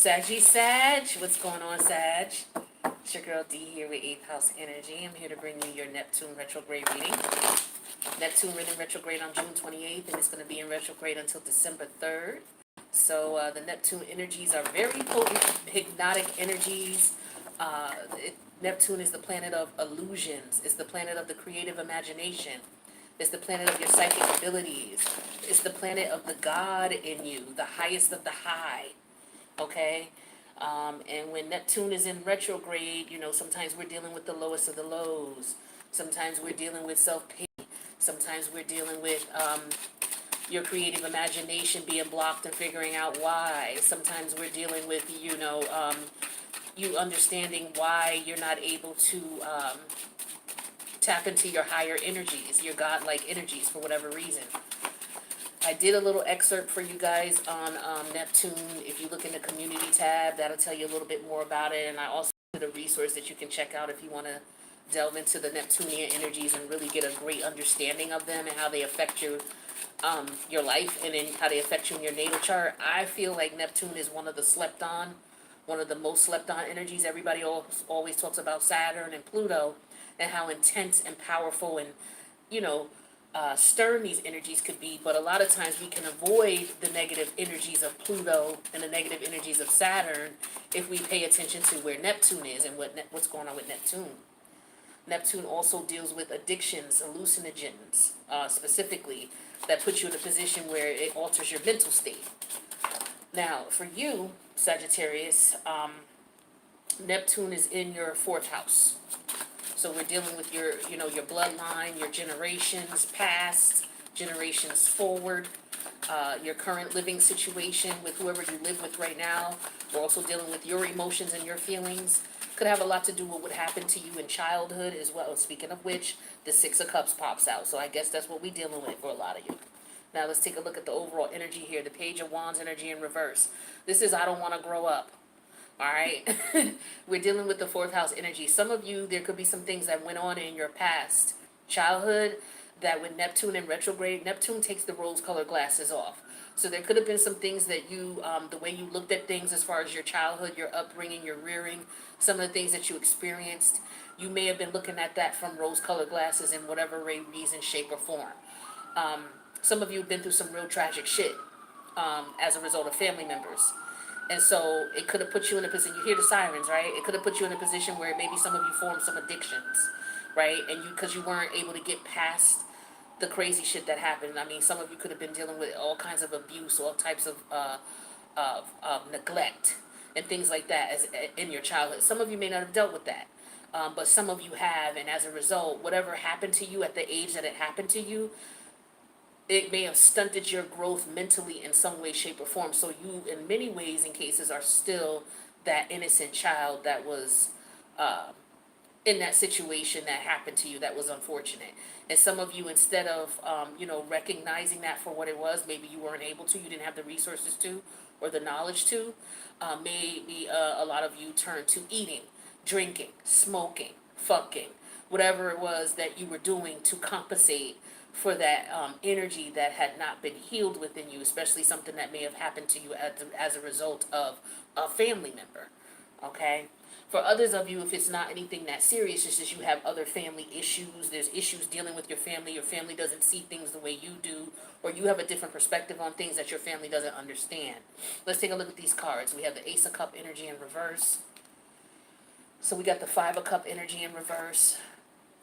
Sag, what's going on, Sag? It's your girl D here with 8th House Energy. I'm here to bring you your Neptune retrograde reading. Neptune went in retrograde on June 28th, and it's going to be in retrograde until December 3rd. So the Neptune energies are very potent, hypnotic energies. Neptune is the planet of illusions. It's the planet of the creative imagination. It's the planet of your psychic abilities. It's the planet of the God in you, the highest of the high. Okay? And when Neptune is in retrograde, sometimes we're dealing with the lowest of the lows. Sometimes we're dealing with self-pity. Sometimes we're dealing with your creative imagination being blocked and figuring out why. Sometimes we're dealing with, you understanding why you're not able to tap into your higher energies, your godlike energies for whatever reason. I did a little excerpt for you guys on Neptune. If you look in the community tab, that'll tell you a little bit more about it. And I also did a resource that you can check out if you want to delve into the Neptunian energies and really get a great understanding of them and how they affect your life and then how they affect you in your natal chart. I feel like Neptune is one of the most slept on energies. Everybody always talks about Saturn and Pluto and how intense and powerful and, stern these energies could be, but a lot of times we can avoid the negative energies of Pluto and the negative energies of Saturn if we pay attention to where Neptune is and what's going on with Neptune. Neptune also deals with addictions, hallucinogens, specifically, that puts you in a position where it alters your mental state. Now, for you, Sagittarius, Neptune is in your 4th house. So we're dealing with your bloodline, your generations past, generations forward, your current living situation with whoever you live with right now. We're also dealing with your emotions and your feelings. Could have a lot to do with what happened to you in childhood as well. Speaking of which, the 6 of Cups pops out. So I guess that's what we're dealing with for a lot of you. Now let's take a look at the overall energy here. The Page of Wands energy in reverse. This is I don't want to grow up. All right, we're dealing with the 4th house energy. Some of you, there could be some things that went on in your past childhood that with Neptune in retrograde, Neptune takes the rose-colored glasses off. So there could have been some things that you, the way you looked at things as far as your childhood, your upbringing, your rearing, some of the things that you experienced, you may have been looking at that from rose-colored glasses in whatever reason, shape, or form. Some of you have been through some real tragic shit as a result of family members. And so it could have put you in a position, you hear the sirens, right? It could have put you in a position where maybe some of you formed some addictions, right? And because you weren't able to get past the crazy shit that happened. I mean, some of you could have been dealing with all kinds of abuse, all types of neglect and things like that in your childhood. Some of you may not have dealt with that, but some of you have. And as a result, whatever happened to you at the age that it happened to you, it may have stunted your growth mentally in some way, shape, or form. So you, in many ways and cases, are still that innocent child that was in that situation that happened to you that was unfortunate. And some of you, instead of, recognizing that for what it was, maybe you weren't able to, you didn't have the resources to, or the knowledge to, maybe a lot of you turned to eating, drinking, smoking, fucking, whatever it was that you were doing to compensate for that energy that had not been healed within you, especially something that may have happened to you as a result of a family member, okay? For others of you, if it's not anything that serious, it's just you have other family issues, there's issues dealing with your family doesn't see things the way you do, or you have a different perspective on things that your family doesn't understand. Let's take a look at these cards. We have the Ace of Cup energy in reverse. So we got the 5 of Cup energy in reverse.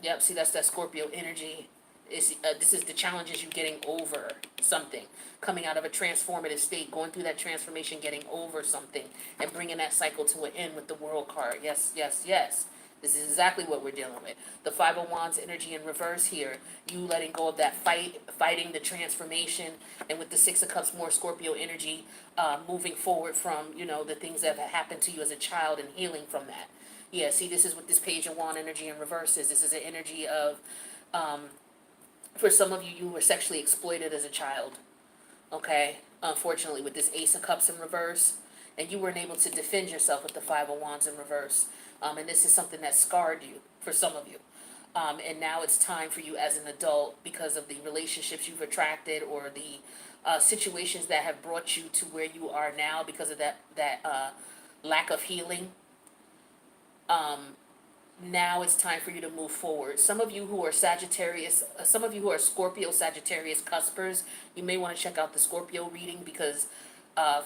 Yep, see, that's that Scorpio energy. This is the challenges you getting over something, coming out of a transformative state, going through that transformation, getting over something, and bringing that cycle to an end with the World card. Yes, yes, yes. This is exactly what we're dealing with. The 5 of Wands energy in reverse here. You letting go of that fighting the transformation, and with the 6 of Cups, more Scorpio energy, moving forward from, the things that have happened to you as a child and healing from that. Yeah, see, this is what this Page of Wand energy in reverse is. This is an energy of... for some of you, you were sexually exploited as a child, okay? Unfortunately, with this Ace of Cups in reverse, and you weren't able to defend yourself with the 5 of Wands in reverse. And this is something that scarred you, for some of you. And now it's time for you as an adult, because of the relationships you've attracted, or the situations that have brought you to where you are now because of that lack of healing. Now it's time for you to move forward. Some of you who are Sagittarius, some of you who are Scorpio Sagittarius cuspers, you may want to check out the Scorpio reading, because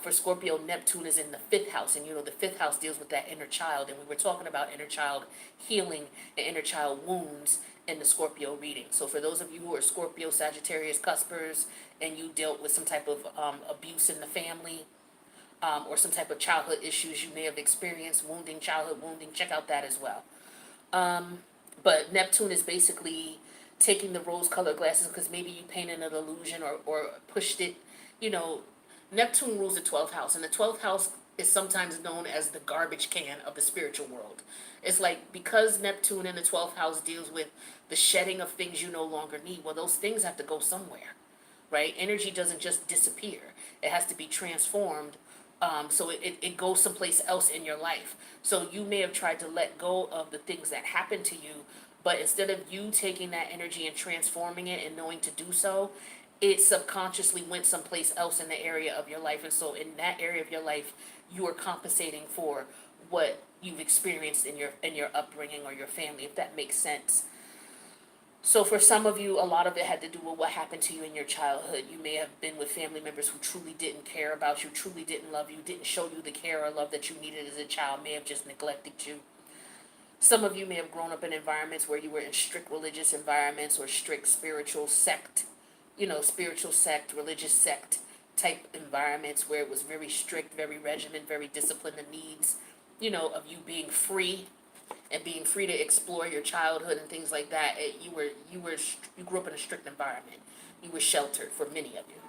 for Scorpio, Neptune is in the fifth house, and the fifth house deals with that inner child, and we were talking about inner child healing and inner child wounds in the Scorpio reading. So for those of you who are Scorpio Sagittarius cuspers, and you dealt with some type of abuse in the family, or some type of childhood issues you may have experienced, childhood wounding, check out that as well. But Neptune is basically taking the rose-colored glasses, because maybe you painted an illusion, or pushed it. Neptune rules the 12th house, and the 12th house is sometimes known as the garbage can of the spiritual world. It's like, because Neptune in the 12th house deals with the shedding of things you no longer need, well, those things have to go somewhere, right? Energy doesn't just disappear. It has to be transformed, so it goes someplace else in your life. So you may have tried to let go of the things that happened to you, but instead of you taking that energy and transforming it and knowing to do so, it subconsciously went someplace else in the area of your life. And so in that area of your life, you are compensating for what you've experienced in your upbringing or your family, if that makes sense. So for some of you, a lot of it had to do with what happened to you in your childhood. You may have been with family members who truly didn't care about you, truly didn't love you, didn't show you the care or love that you needed as a child, may have just neglected you. Some of you may have grown up in environments where you were in strict religious environments, or strict spiritual sect, religious sect type environments, where it was very strict, very regimented, very disciplined, the needs, of you being free and being free to explore your childhood and things like that. You grew up in a strict environment. You were sheltered, for many of you.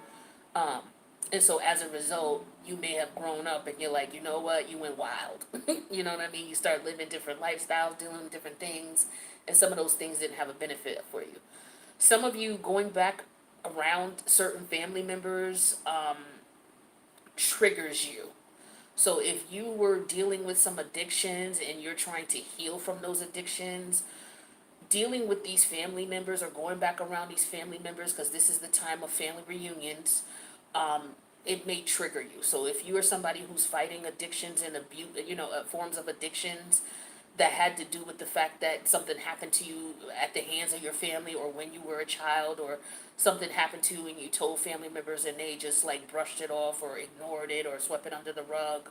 And so as a result, you may have grown up and you're like, you know what, you went wild. You know what I mean? You start living different lifestyles, doing different things, and some of those things didn't have a benefit for you. Some of you going back around certain family members triggers you. So if you were dealing with some addictions and you're trying to heal from those addictions, dealing with these family members or going back around these family members, because this is the time of family reunions, it may trigger you. So if you are somebody who's fighting addictions and abuse, forms of addictions that had to do with the fact that something happened to you at the hands of your family, or when you were a child, or something happened to you and you told family members and they just like brushed it off or ignored it or swept it under the rug,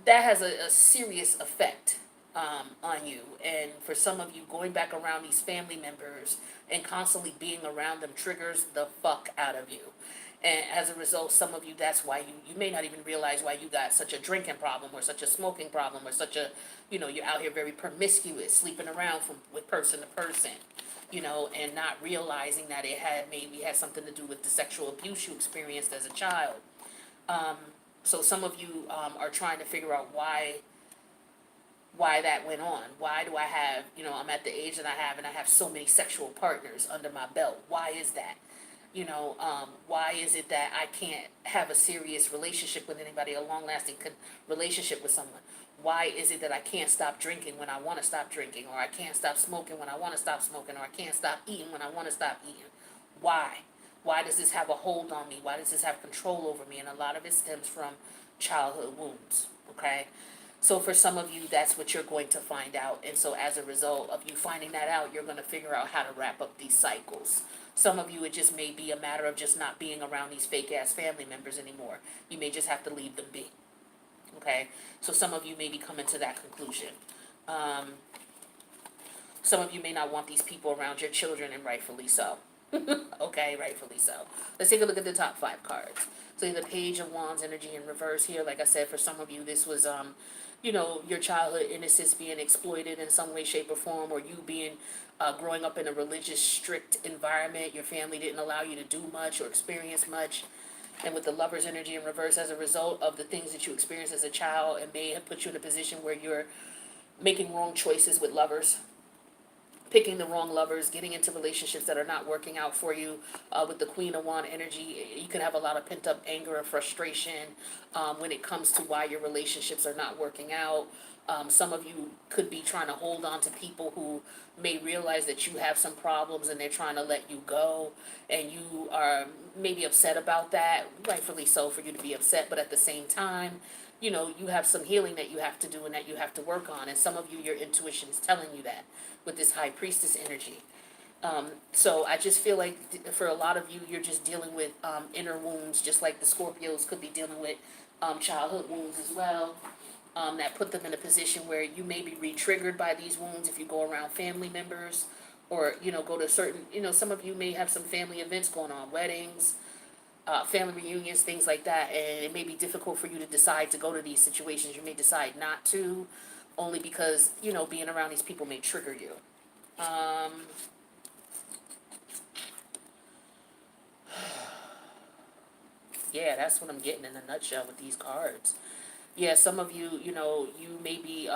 that has a serious effect on you. And for some of you, going back around these family members and constantly being around them triggers the fuck out of you. And as a result, some of you, that's why you may not even realize why you got such a drinking problem, or such a smoking problem, or such a, you're out here very promiscuous, sleeping around with person to person, and not realizing that it maybe had something to do with the sexual abuse you experienced as a child. So some of you are trying to figure out why that went on. Why do I have, I'm at the age that I have, and I have so many sexual partners under my belt. Why is that? Why is it that I can't have a serious relationship with anybody, a long-lasting relationship with someone? Why is it that I can't stop drinking when I want to stop drinking, or I can't stop smoking when I want to stop smoking, or I can't stop eating when I want to stop eating? Why? Why does this have a hold on me? Why does this have control over me? And a lot of it stems from childhood wounds, okay? So for some of you, that's what you're going to find out. And so as a result of you finding that out, you're going to figure out how to wrap up these cycles. Some of you, it just may be a matter of just not being around these fake-ass family members anymore. You may just have to leave them be, okay? So some of you may be coming to that conclusion. Some of you may not want these people around your children, and rightfully so. Okay, rightfully so. Let's take a look at the top 5 cards. So the Page of Wands energy in reverse here. Like I said, for some of you, this was, your childhood innocence being exploited in some way, shape, or form, or you being, growing up in a religious, strict environment. Your family didn't allow you to do much or experience much. And with the Lover's energy in reverse, as a result of the things that you experienced as a child, it may have put you in a position where you're making wrong choices with lovers, picking the wrong lovers, getting into relationships that are not working out for you. With the Queen of Wands energy, you can have a lot of pent-up anger and frustration when it comes to why your relationships are not working out. Some of you could be trying to hold on to people who may realize that you have some problems and they're trying to let you go, and you are maybe upset about that, rightfully so for you to be upset, but at the same time, you have some healing that you have to do and that you have to work on, and some of you, your intuition is telling you that with this high priestess energy. So I just feel like for a lot of you, you're just dealing with inner wounds, just like the Scorpios could be dealing with childhood wounds as well. That put them in a position where you may be re-triggered by these wounds if you go around family members, or go to certain, some of you may have some family events going on, weddings, family reunions, things like that, and it may be difficult for you to decide to go to these situations. You may decide not to, only because being around these people may trigger you. Yeah, that's what I'm getting in a nutshell with these cards. Yeah, some of you, you may be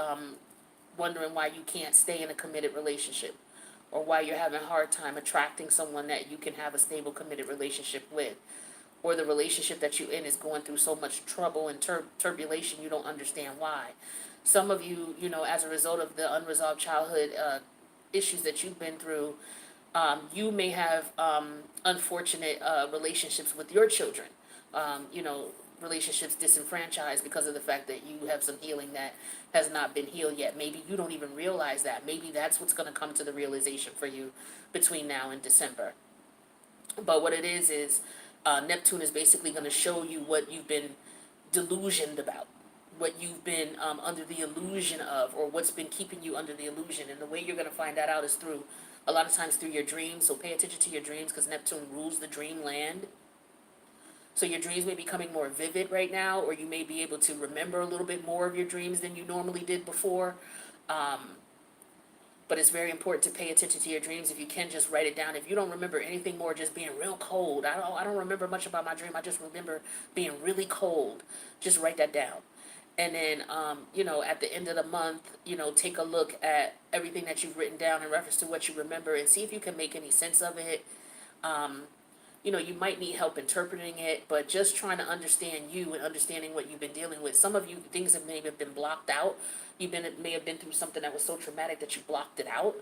wondering why you can't stay in a committed relationship, or why you're having a hard time attracting someone that you can have a stable, committed relationship with, or the relationship that you're in is going through so much trouble and turbulation you don't understand why. Some of you, as a result of the unresolved childhood issues that you've been through, you may have unfortunate relationships with your children. You know, relationships disenfranchised because of the fact that you have some healing that has not been healed yet. Maybe you don't even realize that. Maybe that's what's going to come to the realization for you between now and December. But what it is Neptune is basically going to show you what you've been delusioned about, what you've been under the illusion of, or what's been keeping you under the illusion. And the way you're going to find that out is through, a lot of times, through your dreams. So pay attention to your dreams, because Neptune rules the dreamland. So your dreams may be becoming more vivid right now, or you may be able to remember a little bit more of your dreams than you normally did before. But it's very important to pay attention to your dreams. If you can, just write it down. If you don't remember anything more, just being real cold. I don't remember much about my dream. I just remember being really cold. Just write that down. And then, at the end of the month, take a look at everything that you've written down in reference to what you remember, and see if you can make any sense of it. You might need help interpreting it, but just trying to understand you and understanding what you've been dealing with. Some of you, things have maybe been blocked out. May have been through something that was so traumatic that you blocked it out.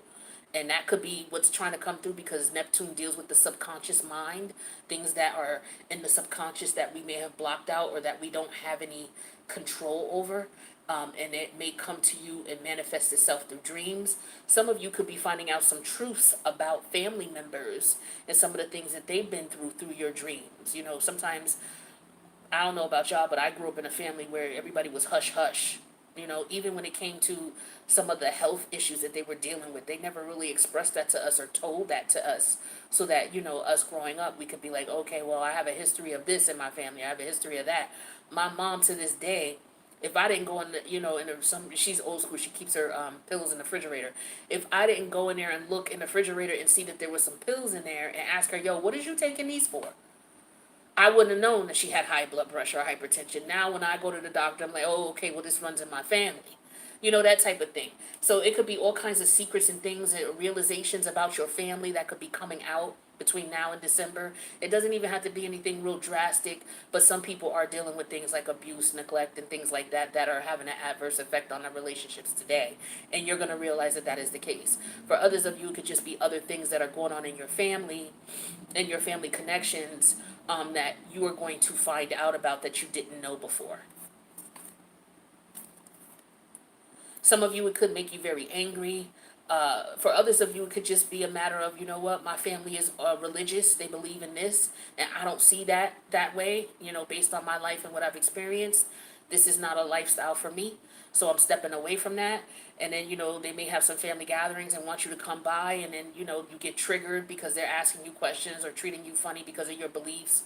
And that could be what's trying to come through, because Neptune deals with the subconscious mind, things that are in the subconscious that we may have blocked out or that we don't have any control over. And it may come to you and manifest itself through dreams. Some of you could be finding out some truths about family members and some of the things that they've been through your dreams. Sometimes, I don't know about y'all, but I grew up in a family where everybody was hush hush. Even when it came to some of the health issues that they were dealing with, they never really expressed that to us or told that to us, so that, us growing up, we could be like, okay, well, I have a history of this in my family. I have a history of that. My mom, to this day, if I didn't go in, she's old school, she keeps her pills in the refrigerator. If I didn't go in there and look in the refrigerator and see that there was some pills in there and ask her, yo, what is you taking these for? I wouldn't have known that she had high blood pressure or hypertension. Now when I go to the doctor, I'm like, oh, okay, well, this runs in my family. That type of thing. So it could be all kinds of secrets and things and realizations about your family that could be coming out between now and December. It doesn't even have to be anything real drastic, but some people are dealing with things like abuse, neglect, and things like that that are having an adverse effect on their relationships today. And you're going to realize that that is the case. For others of you, it could just be other things that are going on in your family and your family connections that you are going to find out about that you didn't know before. Some of you, it could make you very angry. For others of you, it could just be a matter of, my family is religious. They believe in this, and I don't see that way, based on my life and what I've experienced. This is not a lifestyle for me, so I'm stepping away from that. And then, they may have some family gatherings and want you to come by, and then, you get triggered because they're asking you questions or treating you funny because of your beliefs.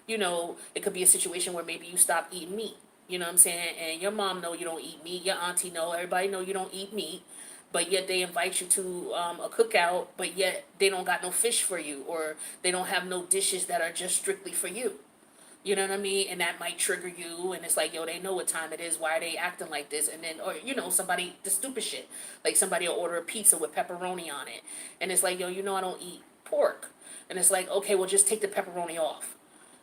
It could be a situation where maybe you stop eating meat. You know what I'm saying? And your mom know you don't eat meat. Your auntie know. Everybody know you don't eat meat. But yet they invite you to a cookout, but yet they don't got no fish for you, or they don't have no dishes that are just strictly for you. You know what I mean? And that might trigger you, and it's like, yo, they know what time it is. Why are they acting like this? And then, or, somebody, the stupid shit. Like somebody will order a pizza with pepperoni on it. And it's like, yo, I don't eat pork. And it's like, okay, well, just take the pepperoni off.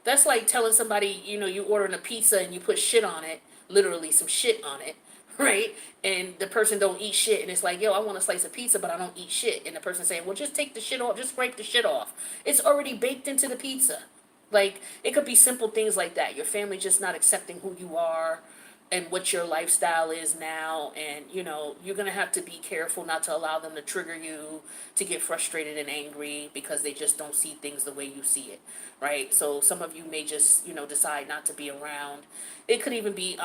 That's like telling somebody, you ordering a pizza and you put shit on it, literally some shit on it, right? And the person don't eat shit, and it's like, yo, I want a slice of pizza, but I don't eat shit. And the person saying, well, just take the shit off, just scrape the shit off. It's already baked into the pizza. Like, it could be simple things like that. Your family just not accepting who you are and what your lifestyle is now, and you're going to have to be careful not to allow them to trigger you to get frustrated and angry because they just don't see things the way you see it, right? So some of you may just decide not to be around. It could even be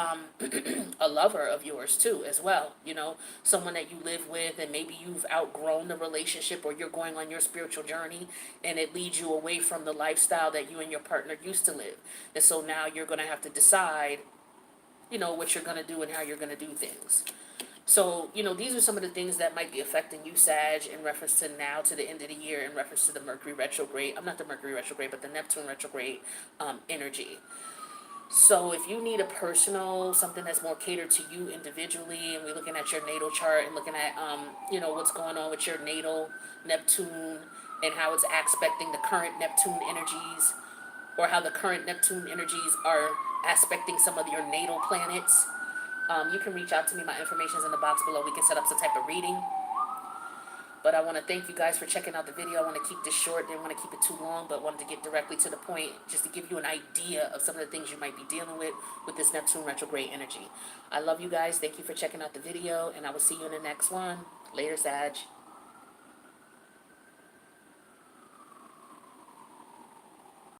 a lover of yours too as well, someone that you live with, and maybe you've outgrown the relationship, or you're going on your spiritual journey, and it leads you away from the lifestyle that you and your partner used to live. And so now you're going to have to decide what you're going to do and how you're going to do things. So, these are some of the things that might be affecting you, Sag, in reference to now, to the end of the year, in reference to the Mercury retrograde. I'm not the Mercury retrograde, but the Neptune retrograde energy. So if you need a personal, something that's more catered to you individually, and we're looking at your natal chart and looking at, what's going on with your natal Neptune and how it's aspecting the current Neptune energies, or how the current Neptune energies are aspecting some of your natal planets, you can reach out to me. My information is in the box below. We can set up some type of reading. But I want to thank you guys for checking out the video. I want to keep this short. Didn't want to keep it too long, but wanted to get directly to the point, just to give you an idea of some of the things you might be dealing with this Neptune retrograde energy. I love you guys. Thank you for checking out the video, and I will see you in the next one. Later, Sag.